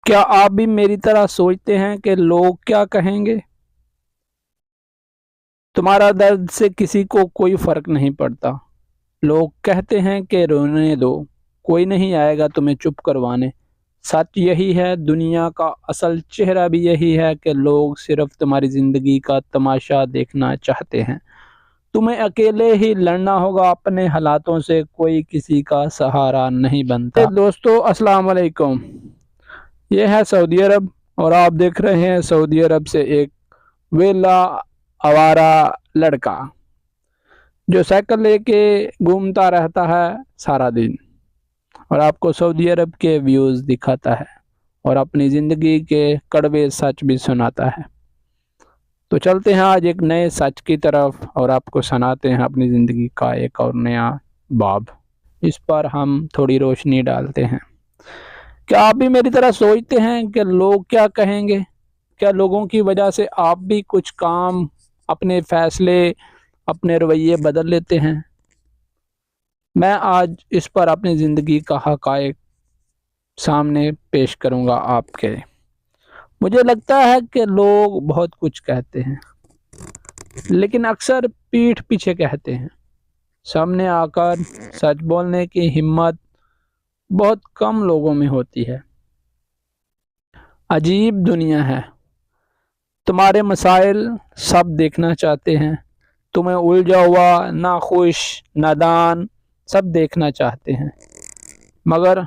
क्या आप भी मेरी तरह सोचते हैं कि लोग क्या कहेंगे? तुम्हारा दर्द से किसी को कोई फर्क नहीं पड़ता। लोग कहते हैं कि रोने दो, कोई नहीं आएगा तुम्हें चुप करवाने। सच यही है, दुनिया का असल चेहरा भी यही है कि लोग सिर्फ तुम्हारी जिंदगी का तमाशा देखना चाहते हैं। तुम्हें अकेले ही लड़ना होगा अपने हालातों से, कोई किसी का सहारा नहीं बनता। दोस्तों अस्सलाम वालेकुम। ये है सऊदी अरब और आप देख रहे हैं सऊदी अरब से एक वेला आवारा लड़का जो साइकिल लेके घूमता रहता है सारा दिन और आपको सऊदी अरब के व्यूज़ दिखाता है और अपनी ज़िंदगी के कड़वे सच भी सुनाता है। तो चलते हैं आज एक नए सच की तरफ और आपको सुनाते हैं अपनी ज़िंदगी का एक और नया बाब। इस पर हम थोड़ी रोशनी डालते हैं। क्या आप भी मेरी तरह सोचते हैं कि लोग क्या कहेंगे? क्या लोगों की वजह से आप भी कुछ काम, अपने फैसले, अपने रवैये बदल लेते हैं? मैं आज इस पर अपनी ज़िंदगी का हक़ाइक़ सामने पेश करूंगा आपके। मुझे लगता है कि लोग बहुत कुछ कहते हैं, लेकिन अक्सर पीठ पीछे कहते हैं। सामने आकर सच बोलने की हिम्मत बहुत कम लोगों में होती है। अजीब दुनिया है। तुम्हारे मसाइल सब देखना चाहते हैं। तुम्हें उलझा हुआ, नाखुश, नादान सब देखना चाहते हैं, मगर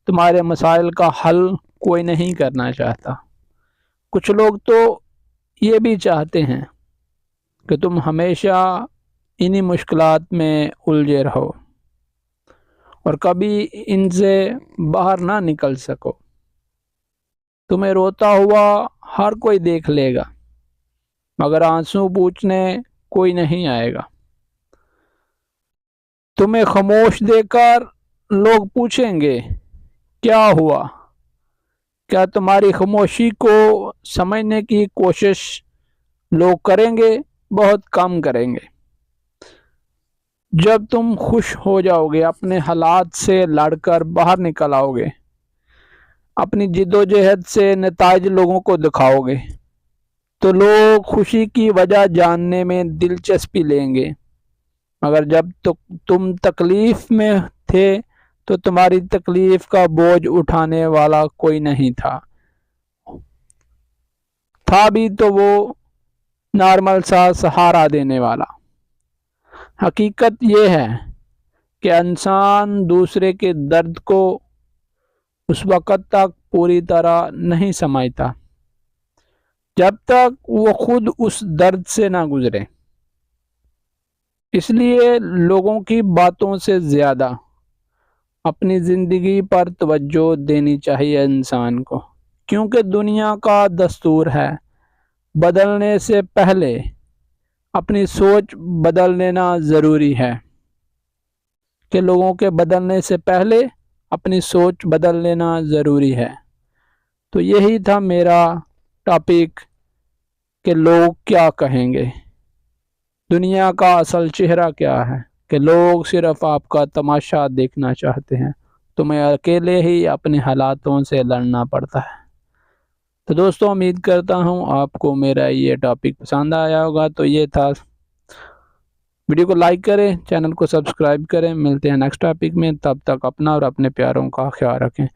तुम्हारे मसाइल का हल कोई नहीं करना चाहता। कुछ लोग तो ये भी चाहते हैं कि तुम हमेशा इन्हीं मुश्किलात में उलझे रहो और कभी इनसे बाहर ना निकल सको। तुम्हें रोता हुआ हर कोई देख लेगा, मगर आंसू पूछने कोई नहीं आएगा। तुम्हें खामोश देखकर लोग पूछेंगे क्या हुआ। क्या तुम्हारी खामोशी को समझने की कोशिश लोग करेंगे? बहुत कम करेंगे। जब तुम खुश हो जाओगे, अपने हालात से लड़कर बाहर निकल आओगे, अपनी जिद्दोजहद से नताइज लोगों को दिखाओगे, तो लोग खुशी की वजह जानने में दिलचस्पी लेंगे। मगर जब तुम तकलीफ में थे तो तुम्हारी तकलीफ का बोझ उठाने वाला कोई नहीं था भी तो वो नॉर्मल सा सहारा देने वाला। हकीकत ये है कि इंसान दूसरे के दर्द को उस वक़्त तक पूरी तरह नहीं समझता जब तक वो खुद उस दर्द से ना गुजरे। इसलिए लोगों की बातों से ज़्यादा अपनी ज़िंदगी पर तवज्जो देनी चाहिए इंसान को, क्योंकि दुनिया का दस्तूर है बदलने से पहले अपनी सोच बदल लेना ज़रूरी है। कि लोगों के बदलने से पहले अपनी सोच बदल लेना ज़रूरी है। तो यही था मेरा टॉपिक कि लोग क्या कहेंगे, दुनिया का असल चेहरा क्या है, कि लोग सिर्फ आपका तमाशा देखना चाहते हैं। तुम्हें अकेले ही अपने हालातों से लड़ना पड़ता है। तो दोस्तों उम्मीद करता हूँ आपको मेरा ये टॉपिक पसंद आया होगा। तो ये था, वीडियो को लाइक करें, चैनल को सब्सक्राइब करें। मिलते हैं नेक्स्ट टॉपिक में, तब तक अपना और अपने प्यारों का ख्याल रखें।